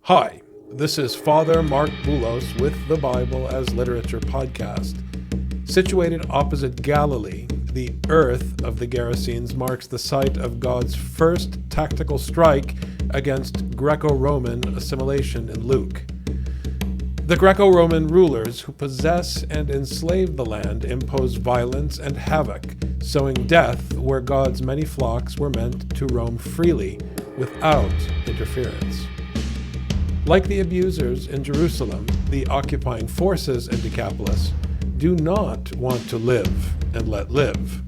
Hi, this is Father Mark Boulos with the Bible as Literature podcast. Situated opposite Galilee, the earth of the Gerasenes marks the site of God's first tactical strike against Greco-Roman assimilation in Luke. The Greco-Roman rulers who possess and enslave the land impose violence and havoc, sowing death where God's many flocks were meant to roam freely without interference. Like the abusers in Jerusalem, the occupying forces in Decapolis do not want to live and let live.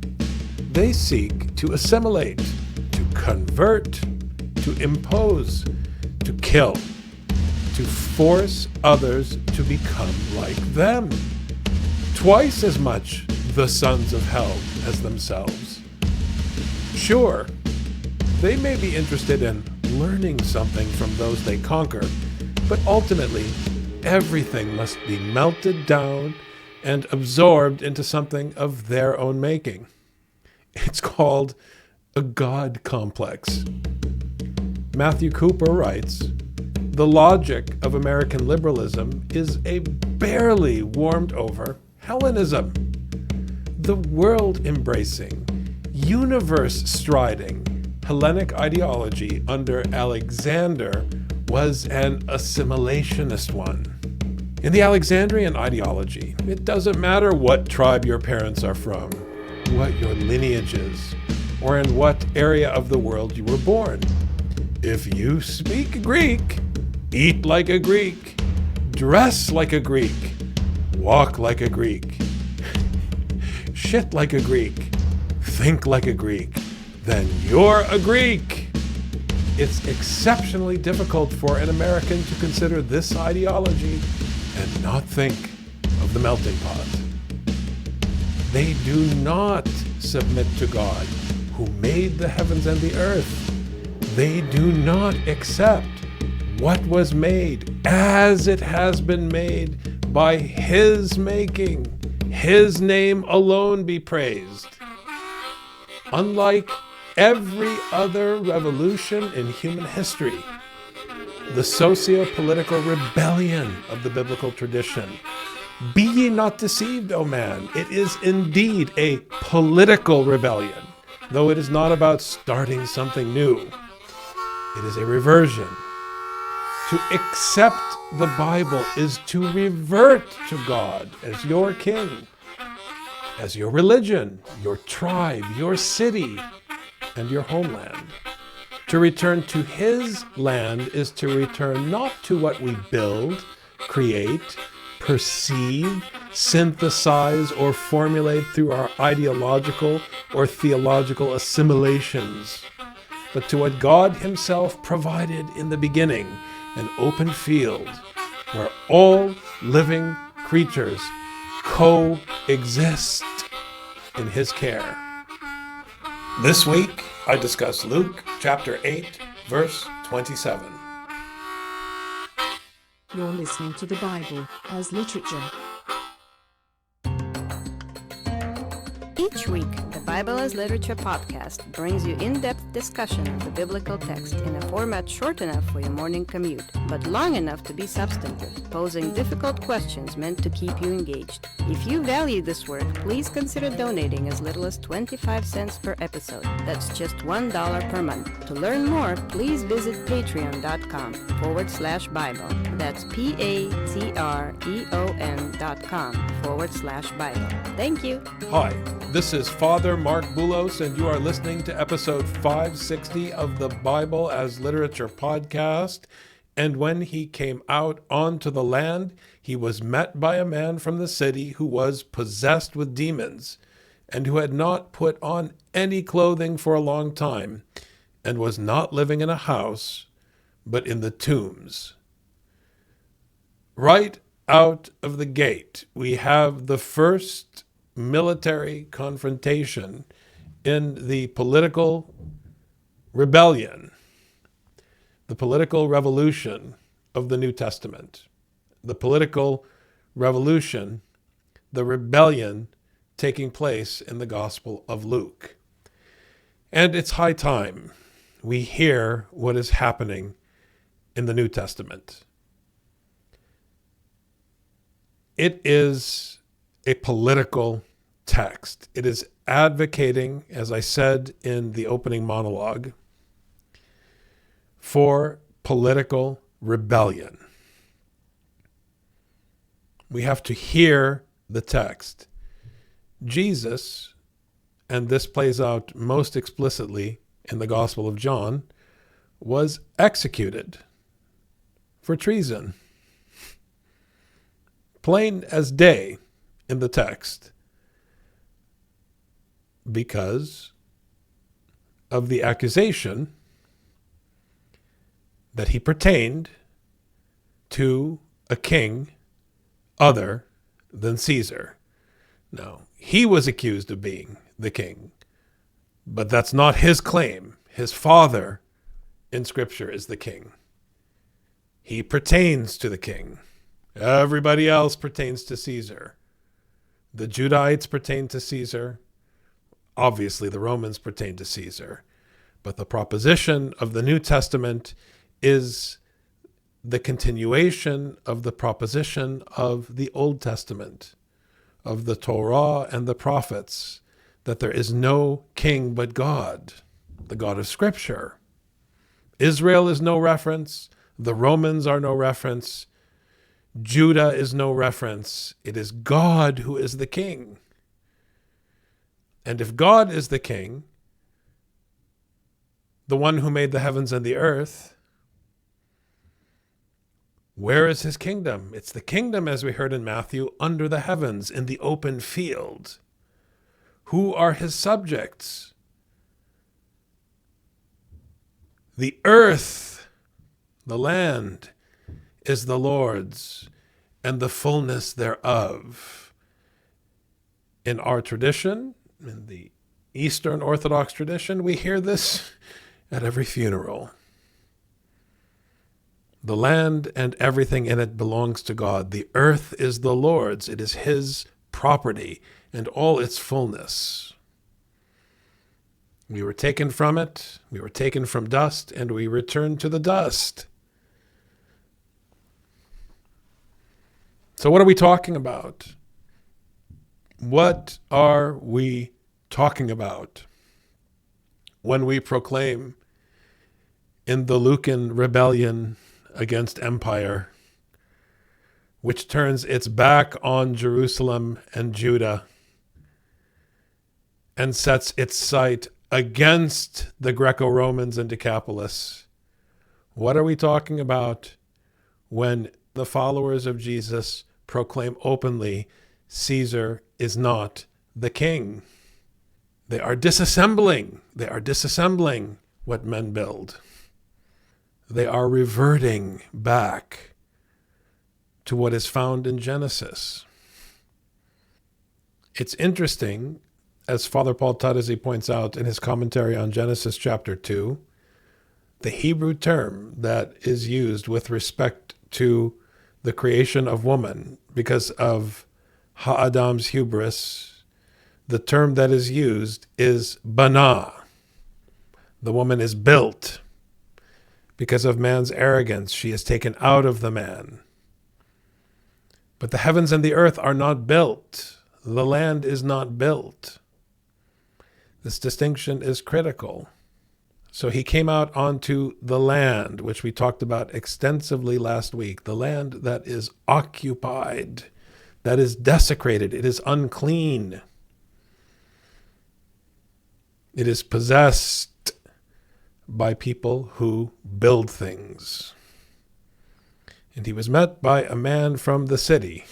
They seek to assimilate, to convert, to impose, to kill, to force others to become like them. Twice as much the sons of hell as themselves. Sure, they may be interested in learning something from those they conquer, but ultimately, everything must be melted down and absorbed into something of their own making. It's called a God complex. Matthew Cooper writes, "The logic of American liberalism is a barely warmed over Hellenism. The world-embracing, universe-striding Hellenic ideology under Alexander was an assimilationist one. In the Alexandrian ideology, it doesn't matter what tribe your parents are from, what your lineage is, or in what area of the world you were born. If you speak Greek, eat like a Greek, dress like a Greek, walk like a Greek, shit like a Greek, think like a Greek, then you're a Greek." It's exceptionally difficult for an American to consider this ideology and not think of the melting pot. They do not submit to God, who made the heavens and the earth. They do not accept what was made as it has been made by His making. His name alone be praised. Unlike every other revolution in human history, the socio-political rebellion of the biblical tradition. Be ye not deceived, O man. It is indeed a political rebellion, though it is not about starting something new. It is a reversion. To accept the Bible is to revert to God as your king, as your religion, your tribe, your city, and your homeland. To return to His land is to return not to what we build, create, perceive, synthesize, or formulate through our ideological or theological assimilations, but to what God Himself provided in the beginning, an open field where all living creatures coexist in His care. This week, I discuss Luke chapter 8, verse 27. You're listening to the Bible as literature. Each week, the Bible as Literature podcast brings you in-depth discussion of the biblical text in a format short enough for your morning commute, but long enough to be substantive, posing difficult questions meant to keep you engaged. If you value this work, please consider donating as little as 25 cents per episode. That's just $1 per month. To learn more, please visit patreon.com/Bible. That's patreon.com/Bible. Thank you. Hi, this is Father Mark Boulos, and you are listening to episode 560 of the Bible as Literature podcast. And when he came out onto the land, he was met by a man from the city who was possessed with demons, and who had not put on any clothing for a long time, and was not living in a house, but in the tombs. Right out of the gate, we have the first military confrontation in the political rebellion, the political revolution of the New Testament, the political revolution, the rebellion taking place in the Gospel of Luke. And it's high time we hear what is happening in the New Testament. It is a political text. It is advocating, as I said in the opening monologue, for political rebellion. We have to hear the text. Jesus, and this plays out most explicitly in the Gospel of John, was executed for treason. Plain as day in the text, because of the accusation that he pertained to a king other than Caesar. Now, he was accused of being the king, but that's not his claim. His father in Scripture is the king. He pertains to the king. Everybody else pertains to Caesar. The Judahites pertain to Caesar. Obviously, the Romans pertain to Caesar. But the proposition of the New Testament is the continuation of the proposition of the Old Testament, of the Torah and the prophets, that there is no king but God, the God of Scripture. Israel is no reference. The Romans are no reference. Judah is no reference. It is God who is the king. And if God is the king, the one who made the heavens and the earth, where is his kingdom? It's the kingdom, as we heard in Matthew, under the heavens, in the open field. Who are his subjects? The earth, the land, is the Lord's, and the fullness thereof. In our tradition, in the Eastern Orthodox tradition, we hear this at every funeral. The land and everything in it belongs to God. The earth is the Lord's. It is his property and all its fullness. We were taken from it. We were taken from dust, and we return to the dust. So what are we talking about? What are we talking about when we proclaim in the Lucan rebellion against empire, which turns its back on Jerusalem and Judah and sets its sight against the Greco-Romans and Decapolis? What are we talking about when the followers of Jesus proclaim openly Caesar is not the king? They are disassembling. They are disassembling what men build. They are reverting back to what is found in Genesis. It's interesting, as Father Paul Tadezi points out in his commentary on Genesis chapter 2, the Hebrew term that is used with respect to the creation of woman, because of Ha'adam's hubris, the term that is used is bana. The woman is built. Because of man's arrogance, she is taken out of the man. But the heavens and the earth are not built. The land is not built. This distinction is critical. So he came out onto the land, which we talked about extensively last week, the land that is occupied, that is desecrated, it is unclean. It is possessed by people who build things. And he was met by a man from the city.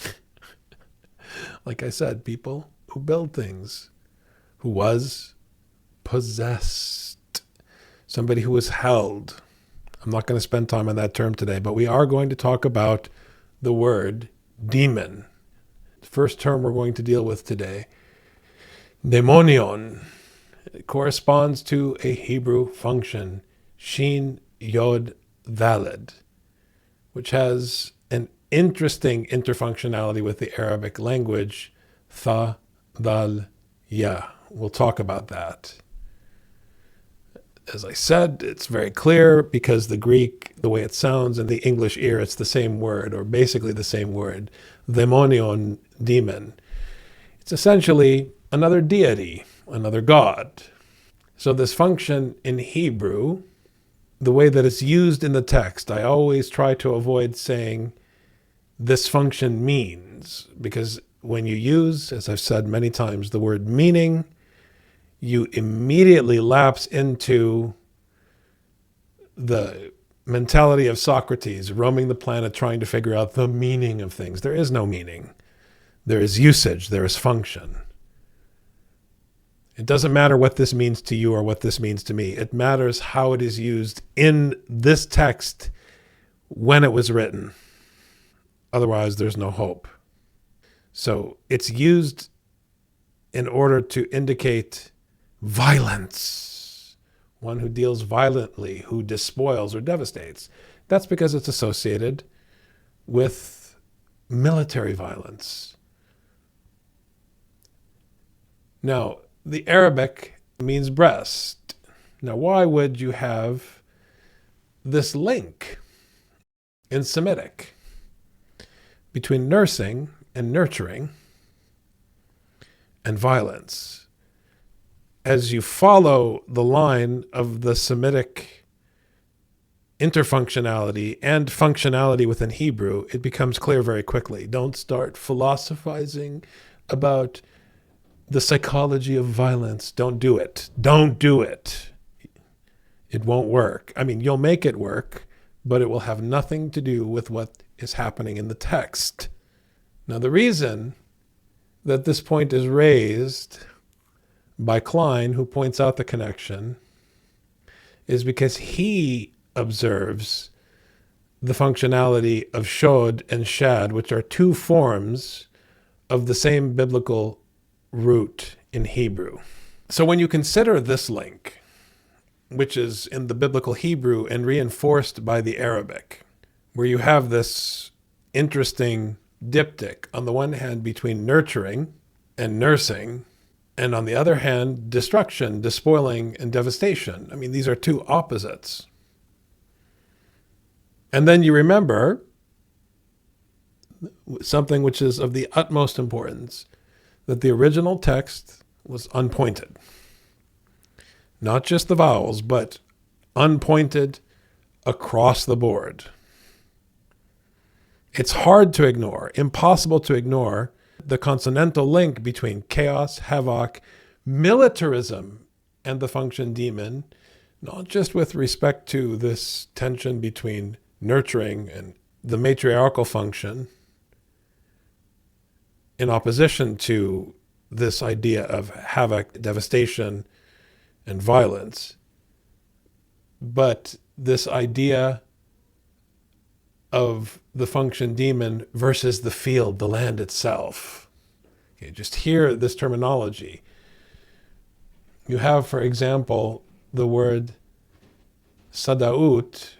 Like I said, people who build things, who was possessed. Somebody who was held. I'm not going to spend time on that term today, but we are going to talk about the word demon. The first term we're going to deal with today, daemonion. It corresponds to a Hebrew function, shin, yod, daled, which has an interesting interfunctionality with the Arabic language, tha, dal, ya. We'll talk about that. As I said, it's very clear because the Greek, the way it sounds, and the English ear, it's the same word, or basically the same word, daimonion, demon. It's essentially another deity, another god. So this function in Hebrew, the way that it's used in the text, I always try to avoid saying this function means, because when you use, as I've said many times, the word meaning, you immediately lapse into the mentality of Socrates, roaming the planet trying to figure out the meaning of things. There is no meaning. There is usage. There is function. It doesn't matter what this means to you or what this means to me. It matters how it is used in this text when it was written. Otherwise, there's no hope. So it's used in order to indicate violence, one who deals violently, who despoils or devastates. That's because it's associated with military violence. Now, the Arabic means breast. Now, why would you have this link in Semitic between nursing and nurturing and violence? As you follow the line of the Semitic interfunctionality and functionality within Hebrew, it becomes clear very quickly. Don't start philosophizing about the psychology of violence. Don't do it. Don't do it. It won't work. I mean, you'll make it work, but it will have nothing to do with what is happening in the text. Now, the reason that this point is raised by Klein, who points out the connection, is because he observes the functionality of shod and shad, which are two forms of the same biblical root in Hebrew. So when you consider this link, which is in the biblical Hebrew and reinforced by the Arabic, where you have this interesting diptych, on the one hand, between nurturing and nursing, and on the other hand, destruction, despoiling, and devastation. I mean, these are two opposites. And then you remember something which is of the utmost importance, that the original text was unpointed. Not just the vowels, but unpointed across the board. It's hard to ignore, impossible to ignore, the consonantal link between chaos, havoc, militarism, and the function demon, not just with respect to this tension between nurturing and the matriarchal function, in opposition to this idea of havoc, devastation, and violence, but this idea of the function demon versus the field, the land itself. Okay, just hear this terminology. You have, for example, the word sadaut,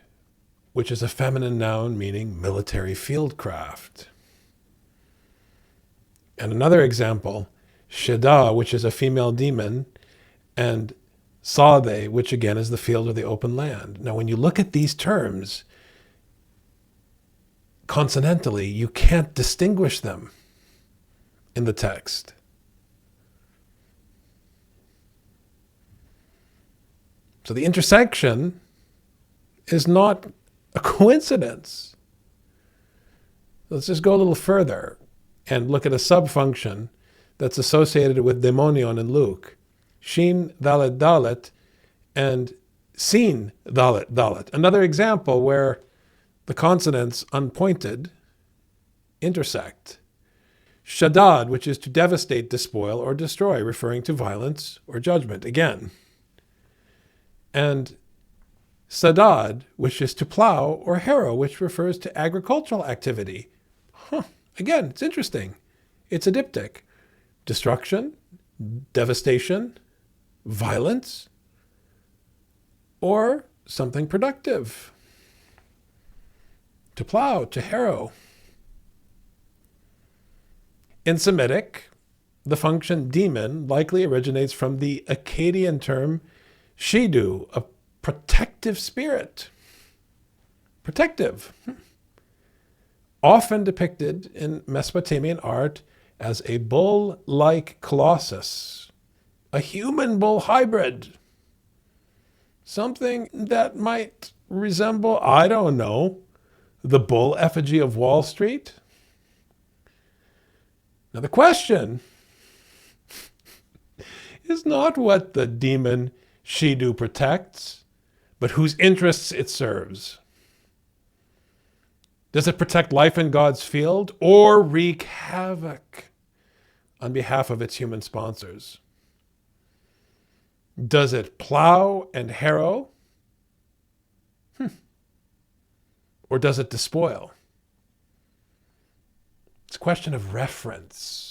which is a feminine noun meaning military fieldcraft. And another example, sheda, which is a female demon, and sade, which again is the field or the open land. Now, when you look at these terms, consonantally, you can't distinguish them in the text. So the intersection is not a coincidence. Let's just go a little further and look at a subfunction that's associated with daimonion in Luke. Shin, dalet, dalet, and sin, dalet, dalet. Another example where the consonants unpointed intersect. Shadad, which is to devastate, despoil, or destroy, referring to violence or judgment, again. And sadad, which is to plow, or harrow, which refers to agricultural activity. Again, it's interesting. It's a diptych. Destruction, devastation, violence, or something productive. To plow, to harrow. In Semitic, the function demon likely originates from the Akkadian term shidu, a protective spirit. Protective. Often depicted in Mesopotamian art as a bull-like colossus, a human bull hybrid. Something that might resemble, I don't know, the bull effigy of Wall Street. Now the question is not what the demon Shidu protects, but whose interests it serves. Does it protect life in God's field or wreak havoc on behalf of its human sponsors? Does it plow and harrow? Or does it despoil? It's a question of reference.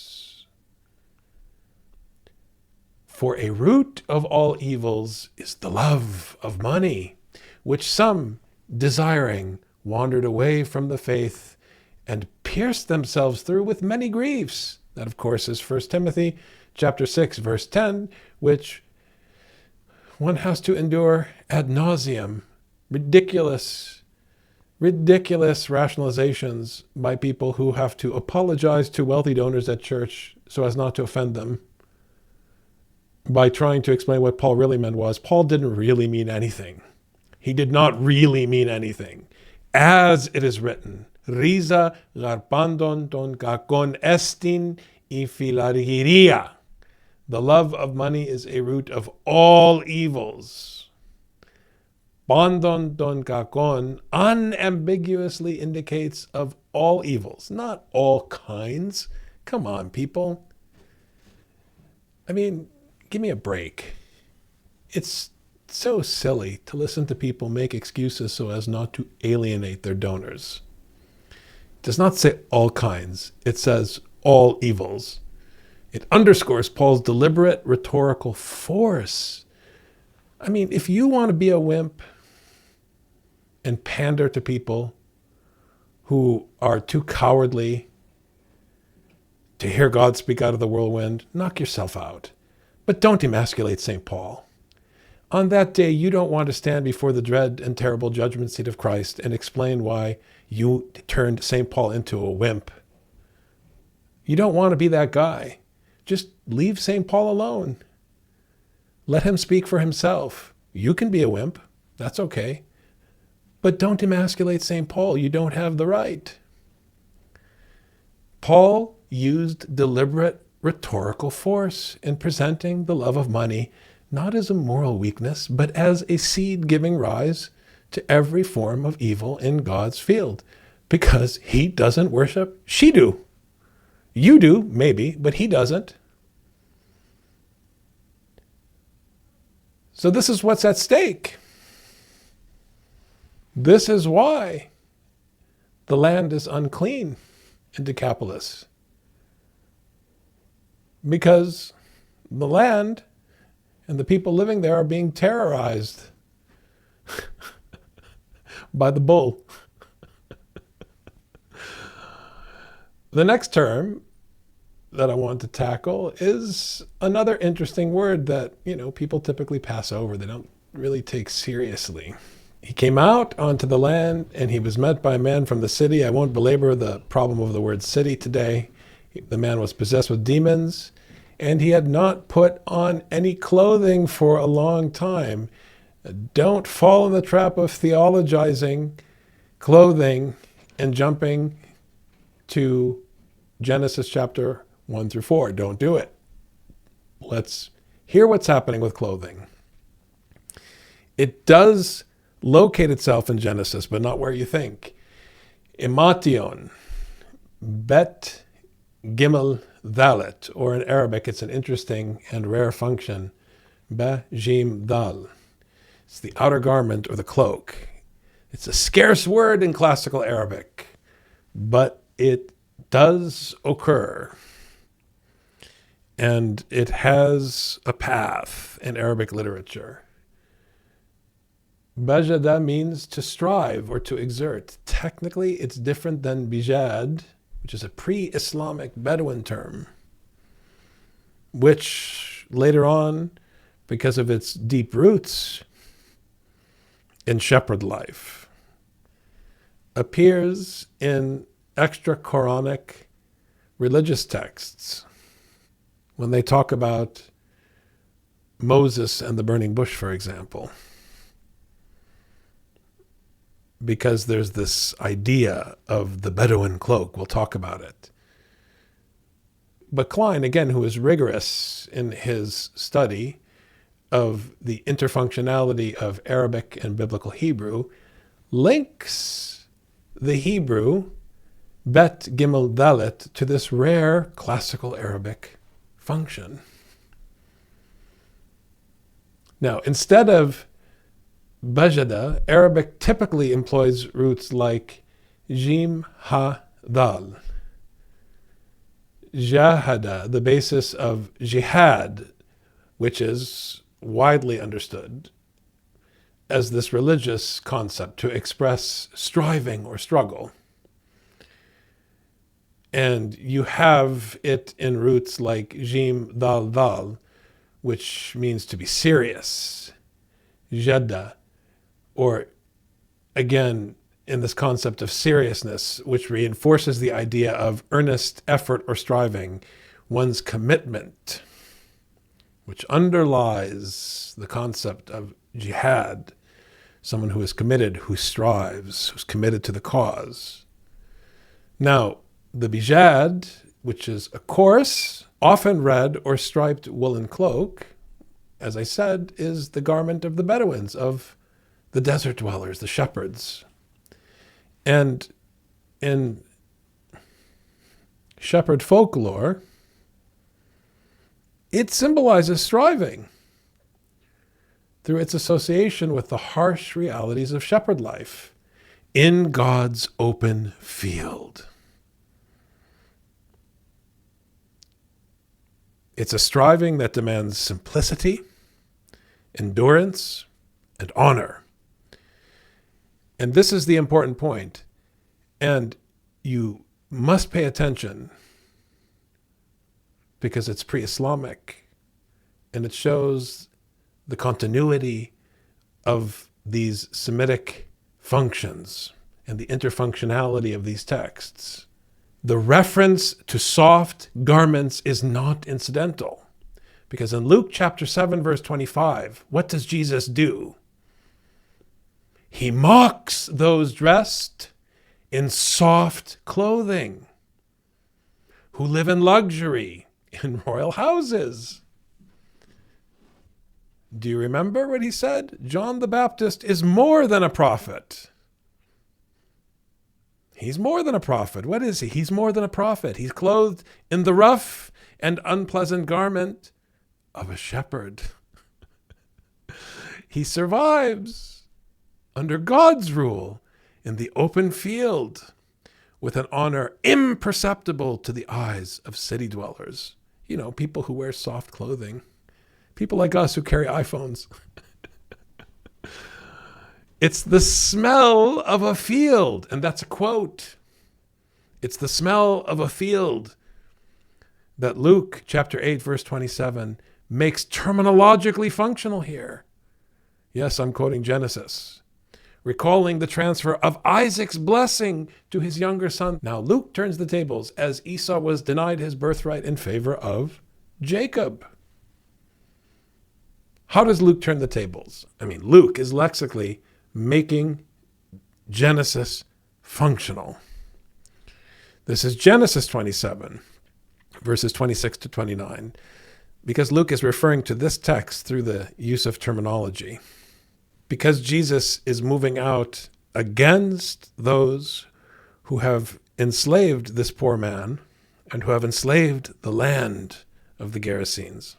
For a root of all evils is the love of money, which some, desiring, wandered away from the faith and pierced themselves through with many griefs. That, of course, is 1 Timothy chapter 6, verse 10, which one has to endure ad nauseum. Ridiculous rationalizations by people who have to apologize to wealthy donors at church so as not to offend them by trying to explain what Paul really meant was, Paul didn't really mean anything. He did not really mean anything. As it is written, Risa garpandon ton kakon estin ifilargiria. The love of money is a root of all evils. Bandon ton kakon unambiguously indicates of all evils, not all kinds. Come on, people. I mean, give me a break. It's so silly to listen to people make excuses so as not to alienate their donors. It does not say all kinds. It says all evils. It underscores Paul's deliberate rhetorical force. I mean, if you want to be a wimp and pander to people who are too cowardly to hear God speak out of the whirlwind, knock yourself out. But don't emasculate St. Paul. On that day, you don't want to stand before the dread and terrible judgment seat of Christ and explain why you turned St. Paul into a wimp. You don't want to be that guy. Just leave St. Paul alone. Let him speak for himself. You can be a wimp. That's okay. But don't emasculate St. Paul. You don't have the right. Paul used deliberate rhetorical force in presenting the love of money not as a moral weakness, but as a seed giving rise to every form of evil in God's field, because he doesn't worship Shidu. You do, maybe, but he doesn't. So this is what's at stake. This is why the land is unclean in Decapolis. Because the land and the people living there are being terrorized by the bull. The next term that I want to tackle is another interesting word that, people typically pass over. They don't really take seriously. He came out onto the land and he was met by a man from the city. I won't belabor the problem of the word city today. The man was possessed with demons, and he had not put on any clothing for a long time. Don't fall in the trap of theologizing clothing and jumping to Genesis chapter 1 through 4. Don't do it. Let's hear what's happening with clothing. It does locate itself in Genesis, but not where you think. Imation, bet gimel dalet, or in Arabic, it's an interesting and rare function, ba jim dal. It's the outer garment or the cloak. It's a scarce word in classical Arabic, but it does occur. And it has a path in Arabic literature. Bajada means to strive or to exert. Technically, it's different than bijad, which is a pre-Islamic Bedouin term, which later on, because of its deep roots, in shepherd life appears in extra-Quranic religious texts when they talk about Moses and the burning bush, for example. Because there's this idea of the Bedouin cloak. We'll talk about it. But Klein, again, who is rigorous in his study of the interfunctionality of Arabic and Biblical Hebrew, links the Hebrew Bet Gimel Dalet to this rare classical Arabic function. Now, instead of Bajada, Arabic typically employs roots like Jim Ha Dal. Jahada, the basis of jihad, which is widely understood as this religious concept to express striving or struggle. And you have it in roots like Jim Dal Dal, which means to be serious, Jadda, or again, in this concept of seriousness, which reinforces the idea of earnest effort or striving, one's commitment, which underlies the concept of jihad, someone who is committed, who strives, who's committed to the cause. Now, the bijad, which is a coarse, often red or striped woolen cloak, as I said, is the garment of the Bedouins, of the desert dwellers, the shepherds. And in shepherd folklore, it symbolizes striving through its association with the harsh realities of shepherd life in God's open field. It's a striving that demands simplicity, endurance, and honor. And this is the important point. And you must pay attention because it's pre-Islamic and it shows the continuity of these Semitic functions and the interfunctionality of these texts. The reference to soft garments is not incidental, because in Luke chapter 7, verse 25, what does Jesus do? He mocks those dressed in soft clothing, who live in luxury in royal houses. Do you remember what he said? John the Baptist is more than a prophet. He's more than a prophet. What is he? He's more than a prophet. He's clothed in the rough and unpleasant garment of a shepherd. He survives under God's rule in the open field with an honor imperceptible to the eyes of city dwellers. You know, people who wear soft clothing. People like us who carry iPhones. It's the smell of a field. And that's a quote. It's the smell of a field that Luke chapter 8, verse 27 makes terminologically functional here. Yes, I'm quoting Genesis, recalling the transfer of Isaac's blessing to his younger son. Now Luke turns the tables as Esau was denied his birthright in favor of Jacob. How does Luke turn the tables? I mean, Luke is lexically making Genesis functional. This is Genesis 27, verses 26 to 29, because Luke is referring to this text through the use of terminology. Because Jesus is moving out against those who have enslaved this poor man and who have enslaved the land of the Gerasenes.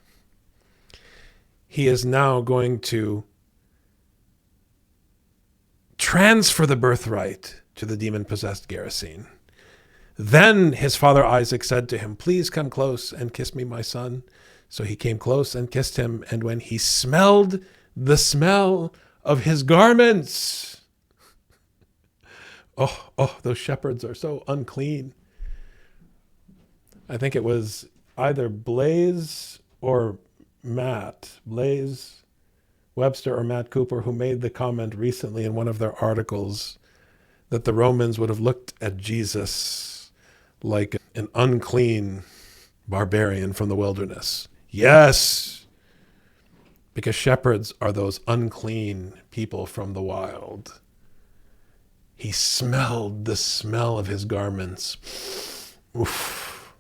He is now going to transfer the birthright to the demon-possessed Gerasene. Then his father Isaac said to him, "Please come close and kiss me, my son." So he came close and kissed him, and when he smelled the smell of his garments, oh, those shepherds are so unclean. I think it was either Blaise or Matt. Blaise Webster or Matt Cooper, who made the comment recently in one of their articles that the Romans would have looked at Jesus like an unclean barbarian from the wilderness. Yes, because shepherds are those unclean people from the wild. He smelled the smell of his garments. Oof.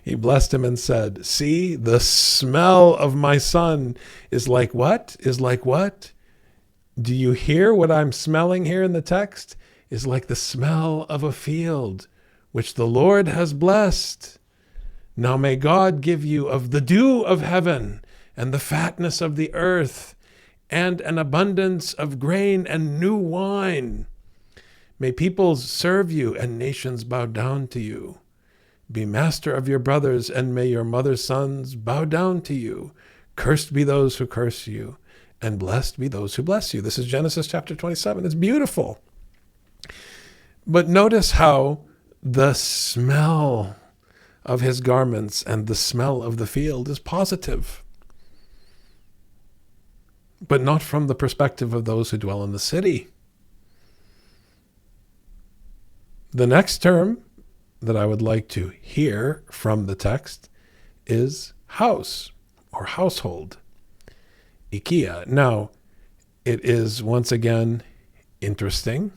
He blessed him and said, see, the smell of my son is like what? Is like what? Do you hear what I'm smelling here in the text? Is like the smell of a field, which the Lord has blessed. Now may God give you of the dew of heaven and the fatness of the earth and an abundance of grain and new wine. May peoples serve you and nations bow down to you. Be master of your brothers, and may your mother's sons bow down to you. Cursed be those who curse you, and blessed be those who bless you. This is Genesis chapter 27. It's beautiful. But notice how the smell of his garments and the smell of the field is positive, but not from the perspective of those who dwell in the city. The next term that I would like to hear from the text is house or household, Ikea. Now, it is once again interesting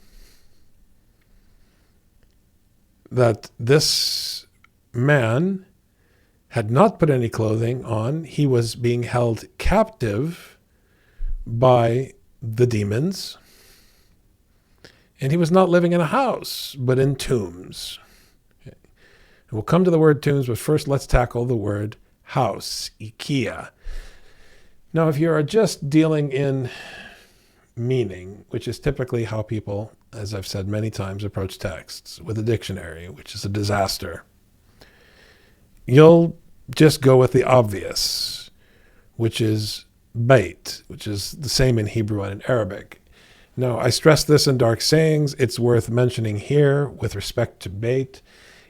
that this man had not put any clothing on. He was being held captive by the demons, and he was not living in a house, but in tombs. We'll come to the word tombs, but first let's tackle the word house, Ikea. Now, if you are just dealing in meaning, which is typically how people, as I've said many times, approach texts with a dictionary, which is a disaster, you'll just go with the obvious, which is bait, which is the same in Hebrew and in Arabic. Now, I stress this in Dark Sayings. It's worth mentioning here with respect to bait.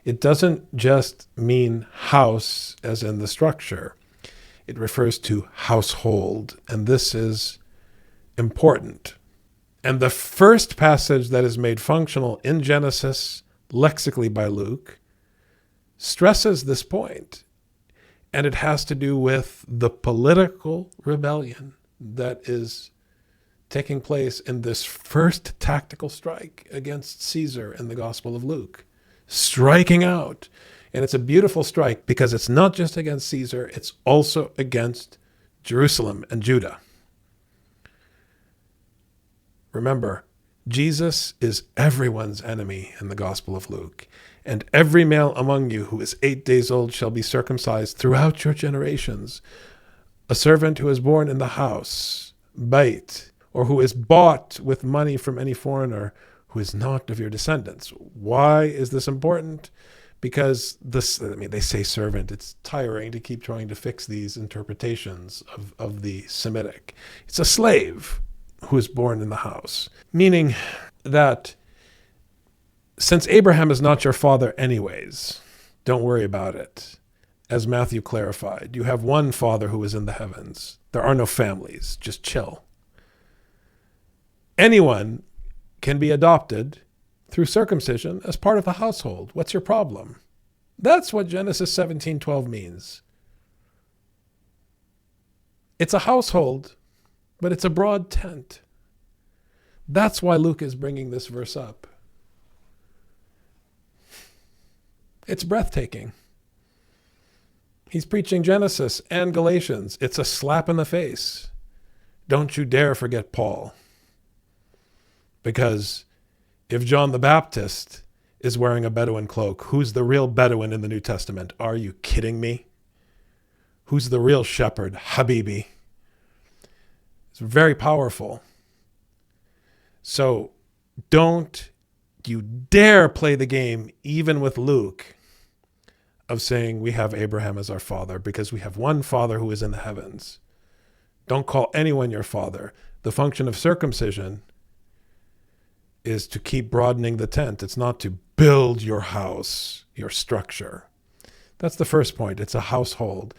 It doesn't just mean house as in the structure. It refers to household, and this is important. And the first passage that is made functional in Genesis, lexically by Luke, stresses this point. And it has to do with the political rebellion that is taking place in this first tactical strike against Caesar in the Gospel of Luke. Striking out. And it's a beautiful strike because it's not just against Caesar, it's also against Jerusalem and Judah. Remember, Jesus is everyone's enemy in the Gospel of Luke. And every male among you who is 8 days old shall be circumcised throughout your generations. A servant who is born in the house, bait, or who is bought with money from any foreigner who is not of your descendants. Why is this important? Because they say servant. It's tiring to keep trying to fix these interpretations of the Semitic. It's a slave who is born in the house, meaning that since Abraham is not your father anyways, don't worry about it. As Matthew clarified, you have one Father who is in the heavens. There are no families. Just chill. Anyone can be adopted through circumcision as part of the household. What's your problem? That's what Genesis 17:12 means. It's a household, but it's a broad tent. That's why Luke is bringing this verse up. It's breathtaking. He's preaching Genesis and Galatians. It's a slap in the face. Don't you dare forget Paul. Because if John the Baptist is wearing a Bedouin cloak, who's the real Bedouin in the New Testament? Are you kidding me? Who's the real shepherd? Habibi. It's very powerful. So don't you dare play the game, even with Luke, of saying we have Abraham as our father, because we have one Father who is in the heavens. Don't call anyone your father. The function of circumcision is to keep broadening the tent. It's not to build your house, your structure. That's the first point. It's a household.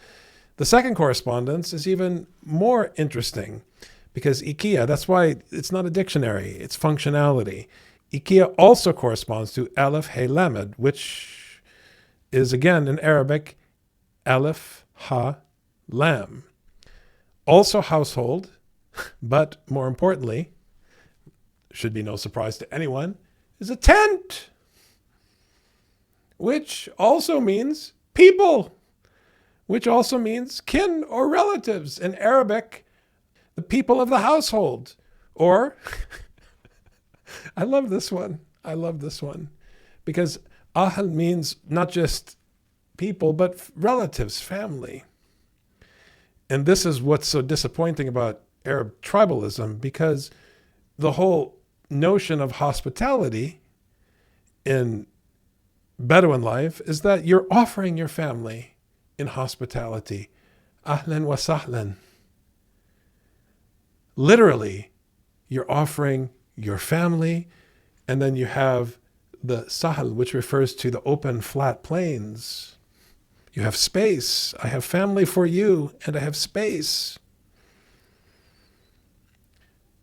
The second correspondence is even more interesting because ikia, that's why it's not a dictionary, it's functionality. Ikia also corresponds to Aleph He Lamed, which is again in Arabic, Aleph Ha Lam. Also household, but more importantly, should be no surprise to anyone, is a tent, which also means people, which also means kin or relatives. In Arabic, the people of the household. Or, I love this one. Because ahl means not just people, but relatives, family. And this is what's so disappointing about Arab tribalism, because the whole notion of hospitality in Bedouin life is that you're offering your family in hospitality. Ahlan wa sahlan. Literally, you're offering your family, and then you have the sahl, which refers to the open, flat plains. You have space. I have family for you, and I have space.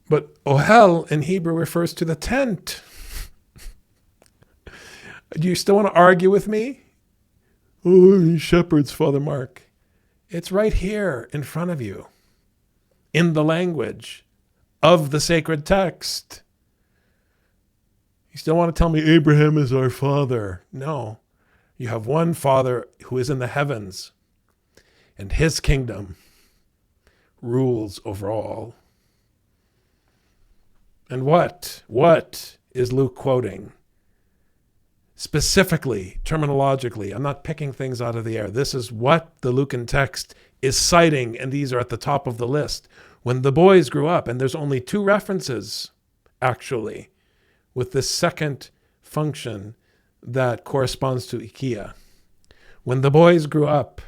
But ohel in Hebrew refers to the tent. Do you still want to argue with me? Oh, shepherds, Father Mark. It's right here in front of you, in the language of the sacred text. You still want to tell me Abraham is our father? No. You have one Father who is in the heavens, and his kingdom rules over all. And what is Luke quoting? Specifically, terminologically, I'm not picking things out of the air. This is what the Lucan text is citing, and these are at the top of the list. When the boys grew up, and there's only 2 references, actually, with this second function that corresponds to ikia. When the boys grew up,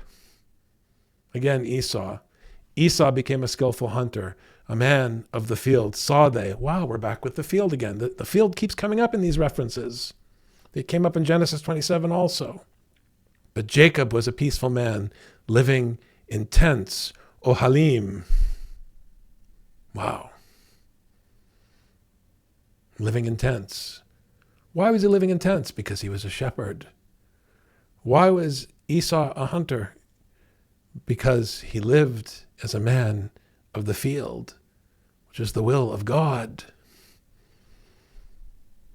again, Esau became a skillful hunter, a man of the field. Saw they, wow, we're back with the field again. The field keeps coming up in these references. It came up in Genesis 27 also. But Jacob was a peaceful man living in tents, ohalim. Wow. Living in tents. Why was he living in tents? Because he was a shepherd. Why was Esau a hunter? Because he lived as a man of the field, which is the will of God.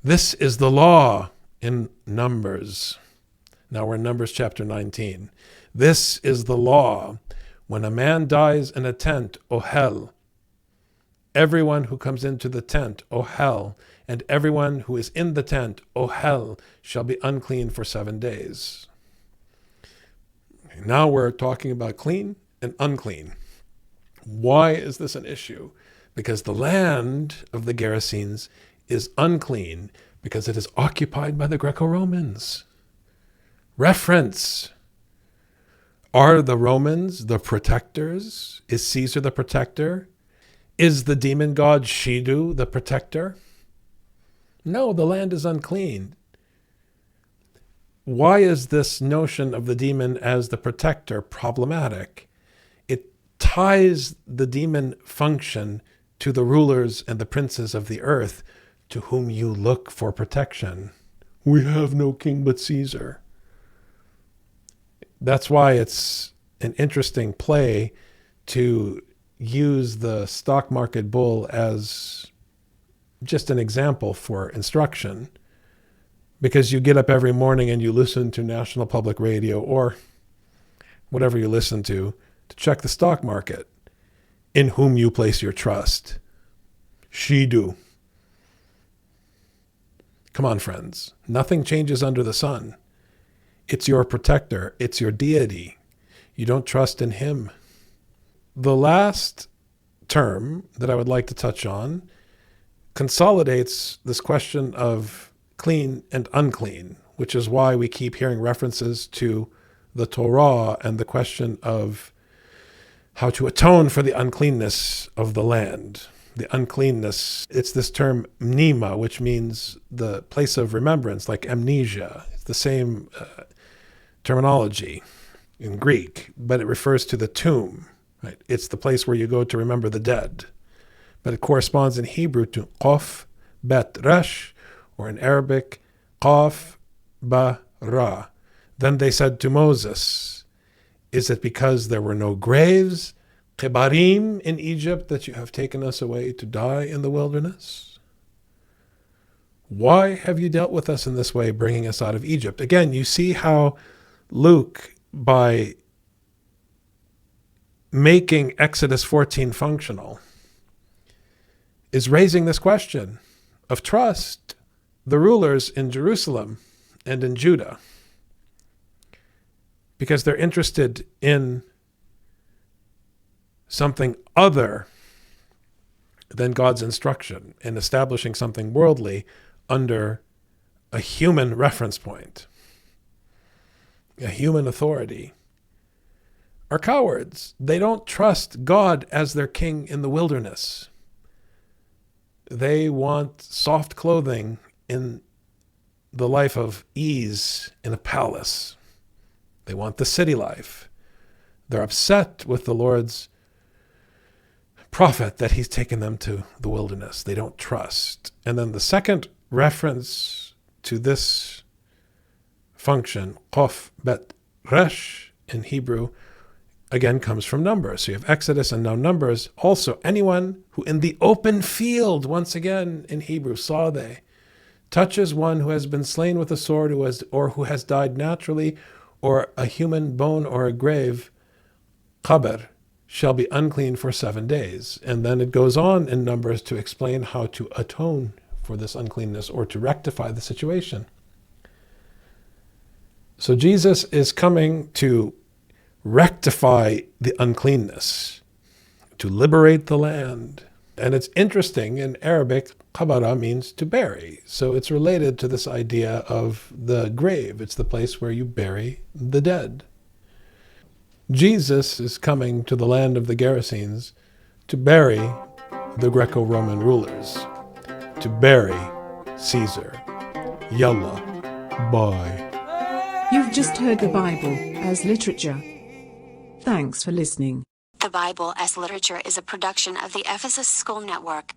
This is the law in Numbers. Now we're in Numbers chapter 19. This is the law. When a man dies in a tent, ohel, everyone who comes into the tent, ohel, and everyone who is in the tent, ohel, shall be unclean for 7 days. Now we're talking about clean and unclean. Why is this an issue? Because the land of the Gerasenes is unclean because it is occupied by the Greco-Romans. Reference. Are the Romans the protectors? Is Caesar the protector? Is the demon god Shidu the protector? No, the land is unclean. Why is this notion of the demon as the protector problematic? It ties the demon function to the rulers and the princes of the earth to whom you look for protection. We have no king but Caesar. That's why it's an interesting play to use the stock market bull as just an example for instruction, because you get up every morning and you listen to National Public Radio or whatever you listen to check the stock market, in whom you place your trust. Shidu. Come on, friends. Nothing changes under the sun. It's your protector. It's your deity. You don't trust in him. The last term that I would like to touch on consolidates this question of clean and unclean, which is why we keep hearing references to the Torah and the question of how to atone for the uncleanness of the land. The uncleanness, it's this term mnima, which means the place of remembrance, like amnesia. It's the same terminology. in Greek, but it refers to the tomb. Right? It's the place where you go to remember the dead. But it corresponds in Hebrew to Qaf Bet Resh, or in Arabic, Qaf Ba Ra. Then they said to Moses, is it because there were no graves, Kebarim, in Egypt, that you have taken us away to die in the wilderness? Why have you dealt with us in this way, bringing us out of Egypt? Again, you see how Luke, by making Exodus 14 functional, is raising this question of trust the rulers in Jerusalem and in Judah, because they're interested in something other than God's instruction, in establishing something worldly under a human reference point, a human authority, are cowards. They don't trust God as their king in the wilderness. They want soft clothing in the life of ease in a palace. They want the city life. They're upset with the Lord's prophet that he's taken them to the wilderness. They don't trust. And then the second reference to this function, Qaf Bet Resh in Hebrew, again comes from Numbers. So you have Exodus and now Numbers. Also, anyone who in the open field, once again in Hebrew, saw they, touches one who has been slain with a sword, or who has died naturally, or a human bone or a grave, Qaber, shall be unclean for 7 days. And then it goes on in Numbers to explain how to atone for this uncleanness or to rectify the situation. So Jesus is coming to rectify the uncleanness, to liberate the land. And it's interesting, in Arabic, qabara means to bury. So it's related to this idea of the grave. It's the place where you bury the dead. Jesus is coming to the land of the Gerasenes to bury the Greco-Roman rulers, to bury Caesar. Yallah, bye. You've just heard the Bible as literature. Thanks for listening. The Bible as Literature is a production of the Ephesus School Network.